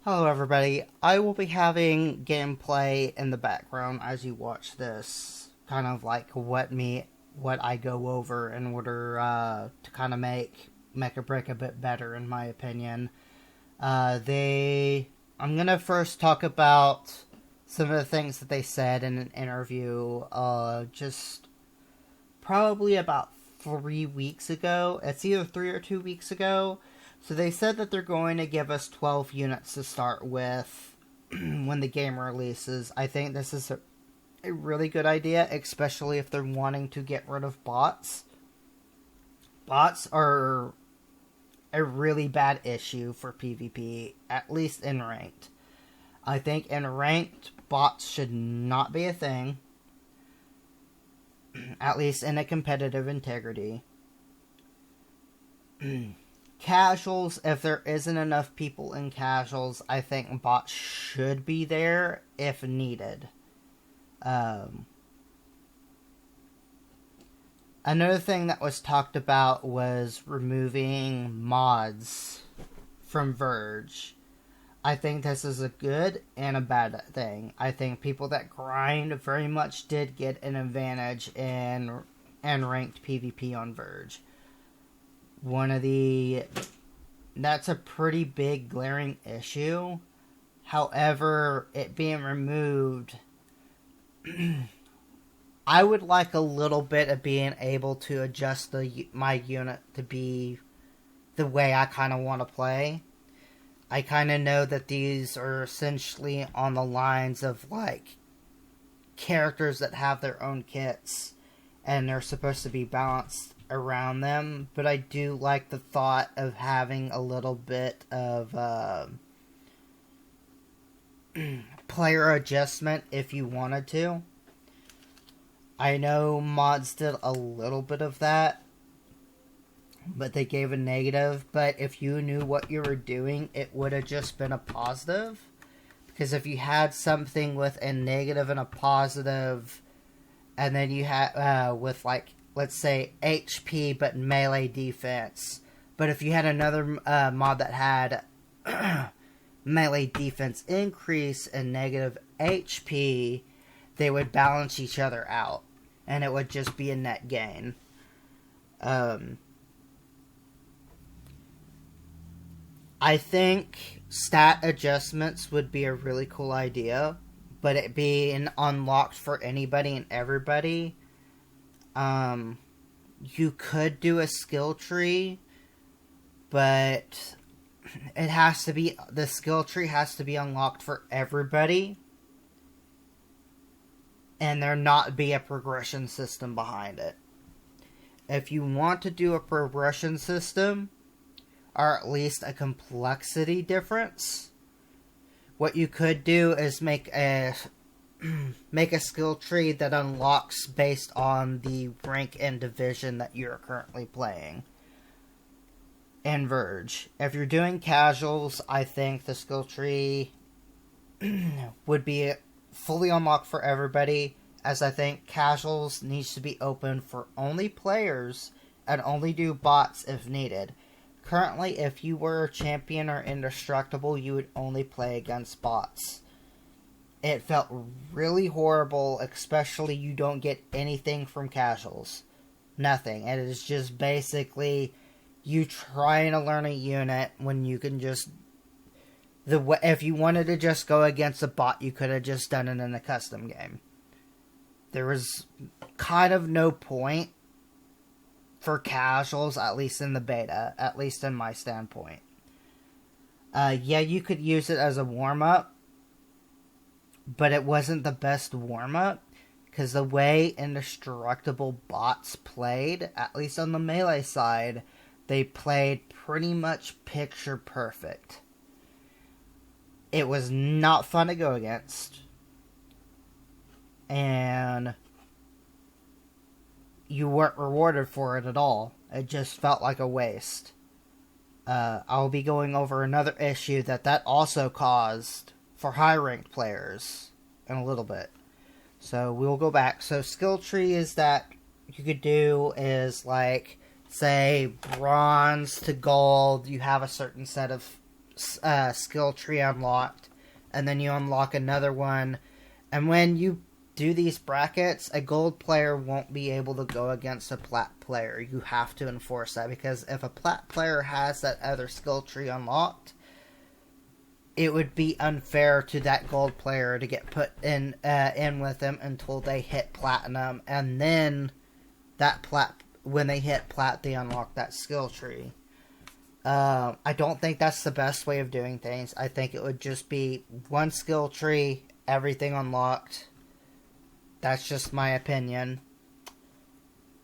Hello everybody, I will be having gameplay in the background as you watch this, kind of like what I go over in order to kind of make Macha Break a bit better in my opinion. I'm gonna first talk about some of the things that they said in an interview just probably about 3 weeks ago. It's either 3 or 2 weeks ago. So they said that they're going to give us 12 units to start with when the game releases. I think this is a really good idea, especially if they're wanting to get rid of bots. Bots are a really bad issue for PvP, at least in ranked. I think in ranked, bots should not be a thing, at least in a competitive integrity. Casuals, if there isn't enough people in casuals, I think bots should be there if needed. Another thing that was talked about was removing mods from Verge. I think this is a good and a bad thing. I think people that grind very much did get an advantage in ranked PvP on Verge. That's a pretty big glaring issue. However, it being removed, I would like a little bit of being able to adjust my unit to be the way I kind of want to play. I kind of know that these are essentially on the lines of like characters that have their own kits and they're supposed to be balanced around them, but I do like the thought of having a little bit of player adjustment if you wanted to. I know mods did a little bit of that, but they gave a negative. But if you knew what you were doing, it would have just been a positive. Because if you had something with a negative and a positive, and then you had with like, let's say HP but melee defense. But if you had another mod that had melee defense increase and negative HP, they would balance each other out. And it would just be a net gain. I think stat adjustments would be a really cool idea. But it being unlocked for anybody and everybody. You could do a skill tree, but the skill tree has to be unlocked for everybody, and there not be a progression system behind it. If you want to do a progression system, or at least a complexity difference, what you could do is make a skill tree that unlocks based on the rank and division that you're currently playing in Verge. If you're doing casuals, I think the skill tree would be fully unlocked for everybody, as I think casuals needs to be open for only players and only do bots if needed. Currently, if you were a champion or indestructible, you would only play against bots. It felt really horrible, especially you don't get anything from casuals. Nothing. It is just basically you trying to learn a unit when you can just... If you wanted to just go against a bot, you could have just done it in a custom game. There was kind of no point for casuals, at least in the beta, at least in my standpoint. Yeah, you could use it as a warm-up, but it wasn't the best warm-up, because the way indestructible bots played, at least on the melee side, they played pretty much picture perfect. It was not fun to go against, and you weren't rewarded for it at all. It just felt like a waste. I'll be going over another issue that also caused for high-ranked players in a little bit. So we'll go back. So skill tree is that you could do is like, say, bronze to gold. You have a certain set of skill tree unlocked, and then you unlock another one. And when you do these brackets, a gold player won't be able to go against a plat player. You have to enforce that, because if a plat player has that other skill tree unlocked, it would be unfair to that gold player to get put in with them until they hit platinum, and then when they hit plat, they unlock that skill tree. I don't think that's the best way of doing things. I think it would just be one skill tree, everything unlocked. That's just my opinion.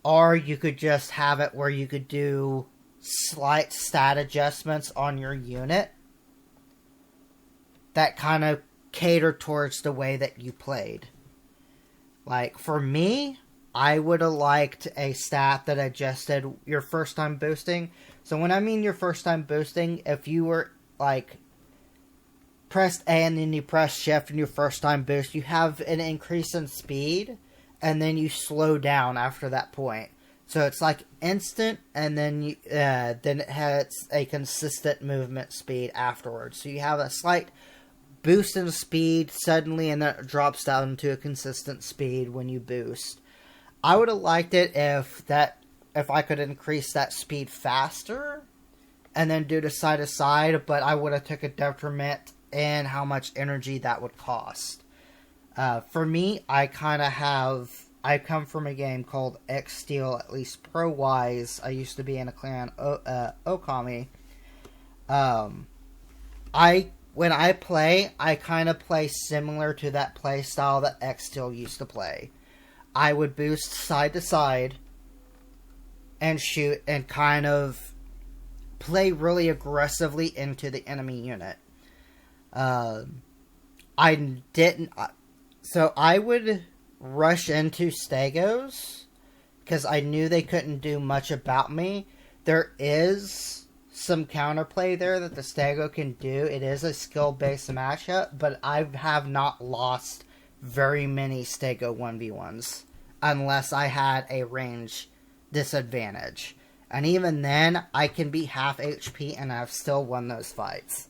Or you could just have it where you could do slight stat adjustments on your unit that kind of cater towards the way that you played. Like, for me, I would have liked a stat that adjusted your first time boosting. So when I mean your first time boosting, if you were, like, pressed A and then you press shift and your first time boost, you have an increase in speed, and then you slow down after that point. So it's like instant, and then then it has a consistent movement speed afterwards. So you have a slight boost in speed suddenly, and then it drops down to a consistent speed when you boost. I would have liked it if I could increase that speed faster and then do the side to side, but I would have took a detriment in how much energy that would cost. For me, I come from a game called X Steel, at least pro-wise. I used to be in a clan, Okami. When I play, I kind of play similar to that play style that X Steel used to play. I would boost side to side and shoot and kind of play really aggressively into the enemy unit. So I would rush into Stegos because I knew they couldn't do much about me. There is some counterplay there that the Stego can do. It is a skill-based matchup, but I have not lost very many Stego 1v1s unless I had a range disadvantage. And even then, I can be half HP and I've still won those fights.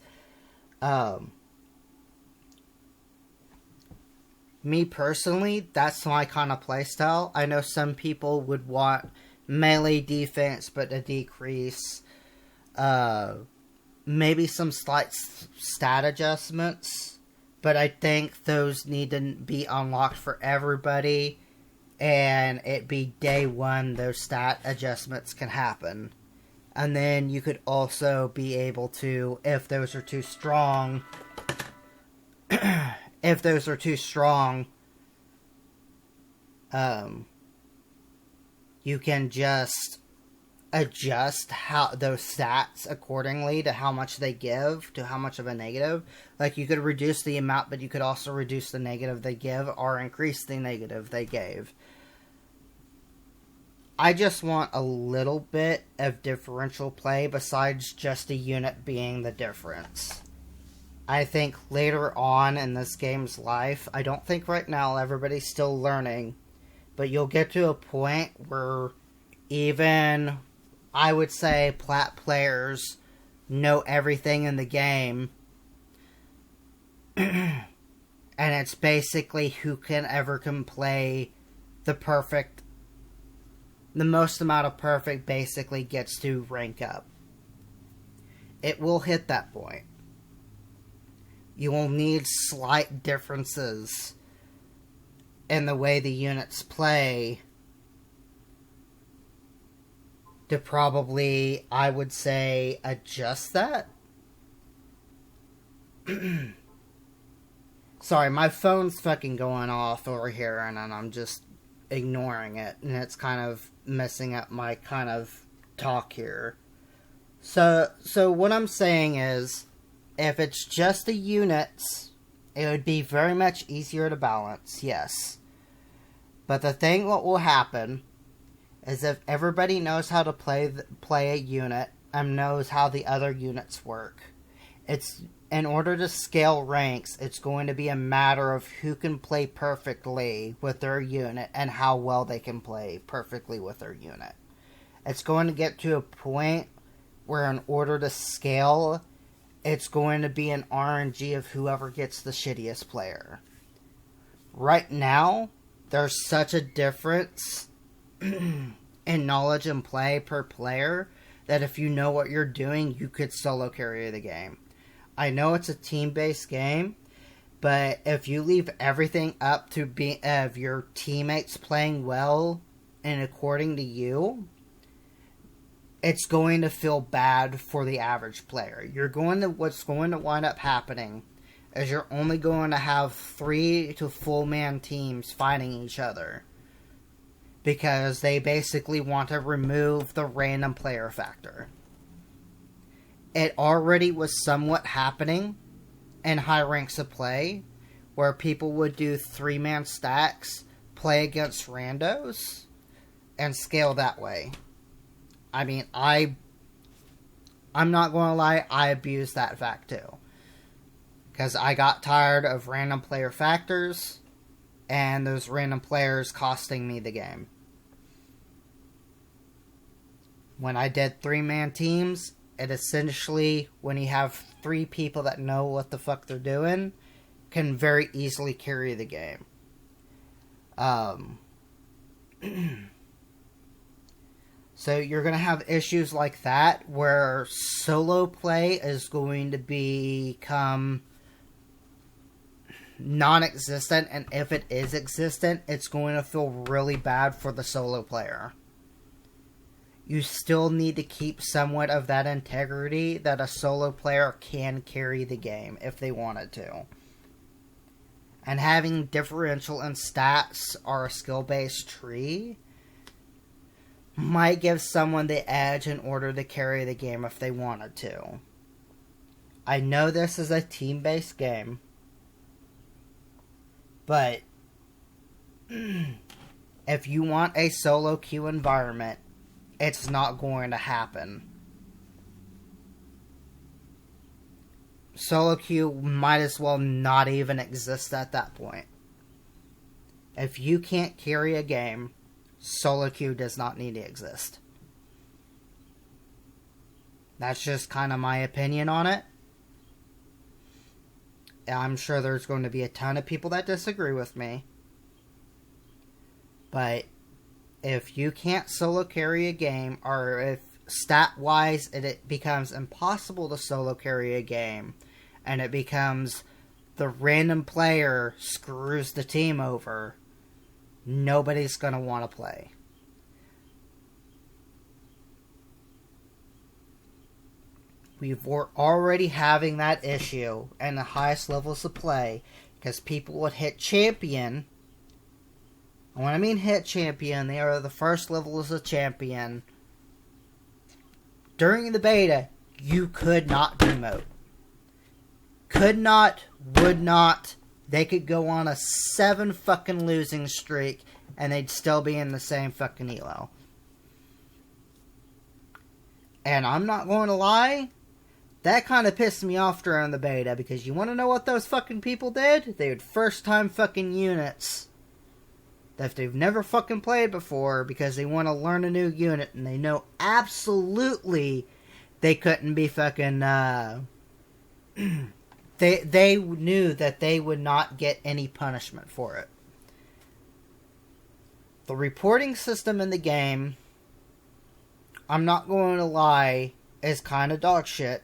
Me personally, that's my kind of playstyle. I know some people would want melee defense, but a decrease. Maybe some slight stat adjustments, but I think those need to be unlocked for everybody, and it be day one those stat adjustments can happen. And then you could also be able to, if those are too strong, you can just adjust how those stats accordingly to how much they give, to how much of a negative. Like, you could reduce the amount, but you could also reduce the negative they give or increase the negative they gave. I just want a little bit of differential play besides just a unit being the difference. I think later on in this game's life, I don't think right now everybody's still learning, but you'll get to a point where even, I would say, plat players know everything in the game, and it's basically who can play the most amount of perfect basically gets to rank up. It will hit that point. You will need slight differences in the way the units play to probably, I would say, adjust that. Sorry, my phone's fucking going off over here, and I'm just ignoring it, and it's kind of messing up my kind of talk here. So what I'm saying is, if it's just the units, it would be very much easier to balance, yes. But the thing what will happen is if everybody knows how to play a unit and knows how the other units work, it's in order to scale ranks, it's going to be a matter of who can play perfectly with their unit and how well they can play perfectly with their unit. It's going to get to a point where in order to scale, it's going to be an RNG of whoever gets the shittiest player. Right now, there's such a difference in knowledge and play per player that if you know what you're doing, you could solo carry the game. I know it's a team-based game, but if you leave everything up to be of your teammates playing well and according to you, it's going to feel bad for the average player. What's going to wind up happening is you're only going to have 3 to full-man teams fighting each other, because they basically want to remove the random player factor. It already was somewhat happening in high ranks of play, where people would do 3-man stacks, play against randos, and scale that way. I mean, I'm not going to lie, I abused that fact too. Because I got tired of random player factors, and those random players costing me the game. When I did 3-man teams, it essentially, when you have 3 people that know what the fuck they're doing, can very easily carry the game. So you're going to have issues like that, where solo play is going to become non-existent, and if it is existent, it's going to feel really bad for the solo player. You still need to keep somewhat of that integrity that a solo player can carry the game if they wanted to. And having differential in stats or a skill-based tree might give someone the edge in order to carry the game if they wanted to. I know this is a team-based game, but if you want a solo queue environment, it's not going to happen. Solo queue might as well not even exist at that point. If you can't carry a game, solo queue does not need to exist. That's just kind of my opinion on it. I'm sure there's going to be a ton of people that disagree with me. But if you can't solo carry a game, or if stat-wise it becomes impossible to solo carry a game, and it becomes the random player screws the team over, nobody's going to want to play. We're already having that issue in the highest levels of play, because people would hit champion. And when I mean hit champion, they are the first levels of champion. During the beta, you could not demote. Could not, would not. They could go on a 7 fucking losing streak, and they'd still be in the same fucking elo. And I'm not going to lie, that kind of pissed me off during the beta, because you want to know what those fucking people did? They would first time fucking units that they've never fucking played before, because they want to learn a new unit, and they know absolutely they couldn't be fucking, They knew that they would not get any punishment for it. The reporting system in the game, I'm not going to lie, is kind of dog shit.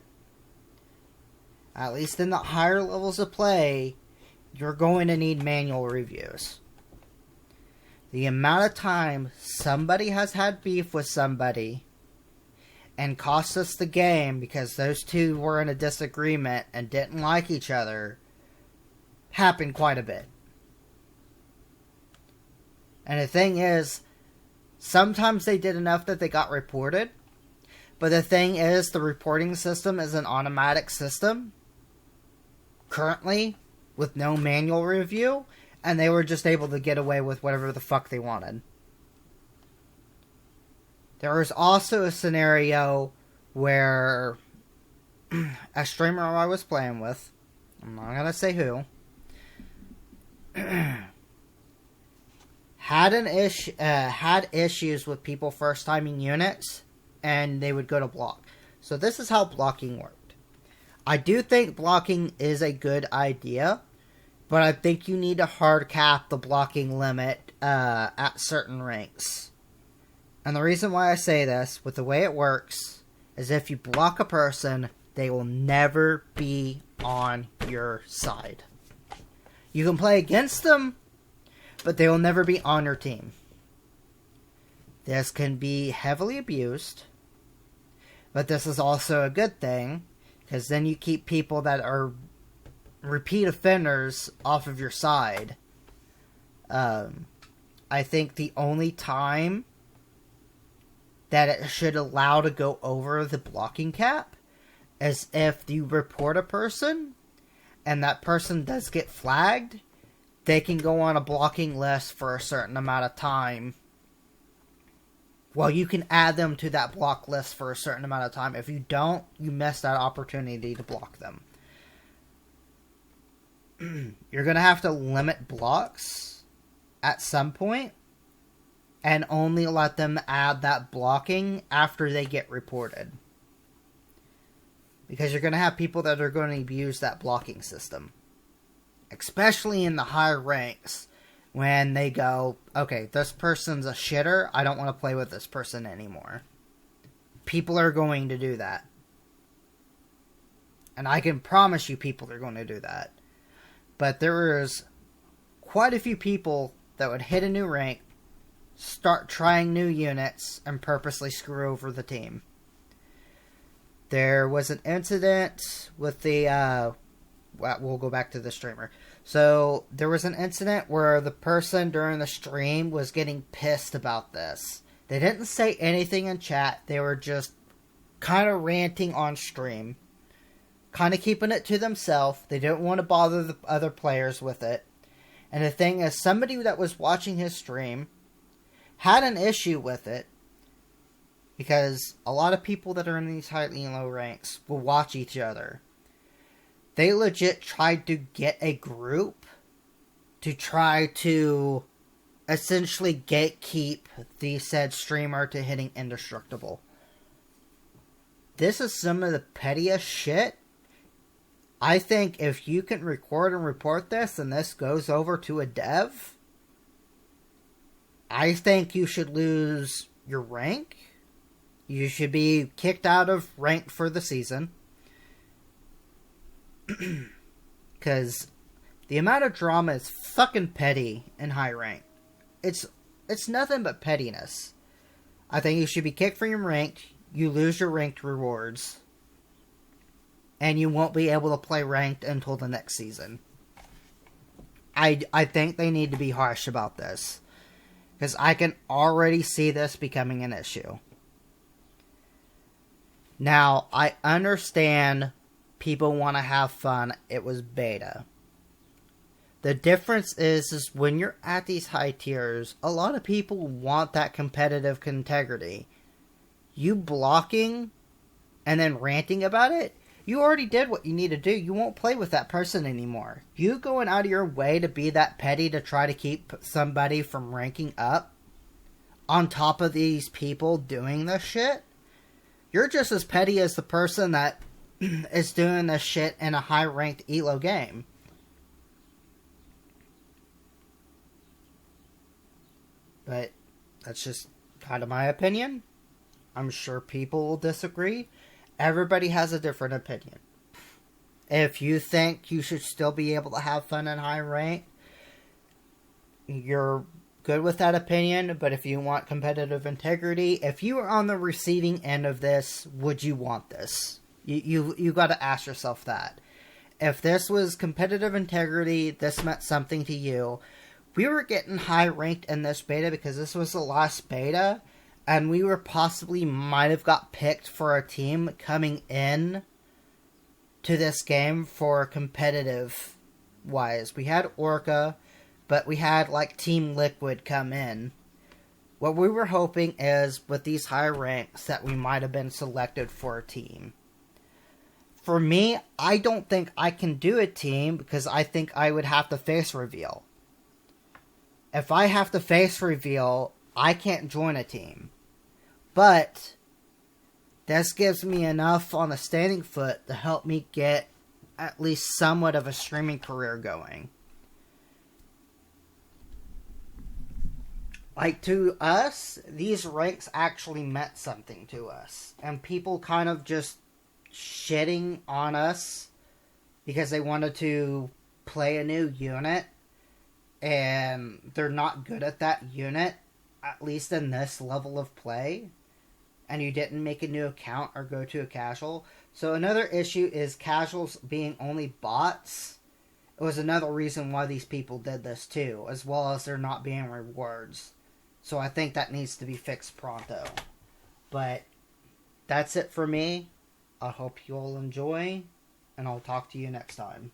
At least in the higher levels of play, you're going to need manual reviews. The amount of time somebody has had beef with somebody and cost us the game because those two were in a disagreement and didn't like each other happened quite a bit. And the thing is, sometimes they did enough that they got reported, but the thing is, the reporting system is an automatic system currently with no manual review, and they were just able to get away with whatever the fuck they wanted. There was also a scenario where a streamer I was playing with, I'm not going to say who, had issues with people first timing units, and they would go to block. So this is how blocking worked. I do think blocking is a good idea, but I think you need to hard cap the blocking limit at certain ranks. And the reason why I say this, with the way it works, is if you block a person, they will never be on your side. You can play against them, but they will never be on your team. This can be heavily abused, but this is also a good thing, because then you keep people that are repeat offenders off of your side. I think the only time that it should allow to go over the blocking cap is if you report a person and that person does get flagged, they can go on a blocking list for a certain amount of time. Well, you can add them to that block list for a certain amount of time. If you don't, you miss that opportunity to block them. You're going to have to limit blocks at some point and only let them add that blocking after they get reported. Because you're going to have people that are going to abuse that blocking system. Especially in the higher ranks. When they go, okay, this person's a shitter, I don't want to play with this person anymore. People are going to do that. And I can promise you people are going to do that. But there is quite a few people that would hit a new rank, start trying new units, and purposely screw over the team. There was an incident with the, we'll go back to the streamer. So, there was an incident where the person during the stream was getting pissed about this. They didn't say anything in chat. They were just kind of ranting on stream. Kind of keeping it to themselves. They didn't want to bother the other players with it. And the thing is, somebody that was watching his stream had an issue with it. Because a lot of people that are in these highly low ranks will watch each other. They legit tried to get a group to try to essentially gatekeep the said streamer to hitting indestructible. This is some of the pettiest shit. I think if you can record and report this and this goes over to a dev, I think you should lose your rank. You should be kicked out of rank for the season. Because the amount of drama is fucking petty in high rank. It's nothing but pettiness. I think you should be kicked from your rank. You lose your ranked rewards. And you won't be able to play ranked until the next season. I think they need to be harsh about this. Because I can already see this becoming an issue. Now, I understand people want to have fun. It was beta. The difference is when you're at these high tiers, a lot of people want that competitive integrity. You blocking and then ranting about it, you already did what you need to do. You won't play with that person anymore. You going out of your way to be that petty to try to keep somebody from ranking up on top of these people doing this shit, you're just as petty as the person that is doing this shit in a high-ranked ELO game. But that's just kind of my opinion. I'm sure people will disagree. Everybody has a different opinion. If you think you should still be able to have fun in high rank, you're good with that opinion. But if you want competitive integrity, if you are on the receiving end of this, would you want this? You got to ask yourself that. If this was competitive integrity, this meant something to you. We were getting high ranked in this beta because this was the last beta, and we were possibly might have got picked for a team coming in to this game for competitive wise. We had Orca, but we had like Team Liquid come in. What we were hoping is with these high ranks that we might have been selected for a team. For me, I don't think I can do a team because I think I would have to face reveal. If I have to face reveal, I can't join a team. But This gives me enough on a standing foot to help me get at least somewhat of a streaming career going. Like, to us, these ranks actually meant something to us. And people kind of just shitting on us because they wanted to play a new unit and they're not good at that unit, at least in this level of play, and you didn't make a new account or go to a casual. So another issue is casuals being only bots. It was another reason why these people did this too, as well as there not being rewards. So I think that needs to be fixed pronto. But that's it for me. I hope you all enjoy, and I'll talk to you next time.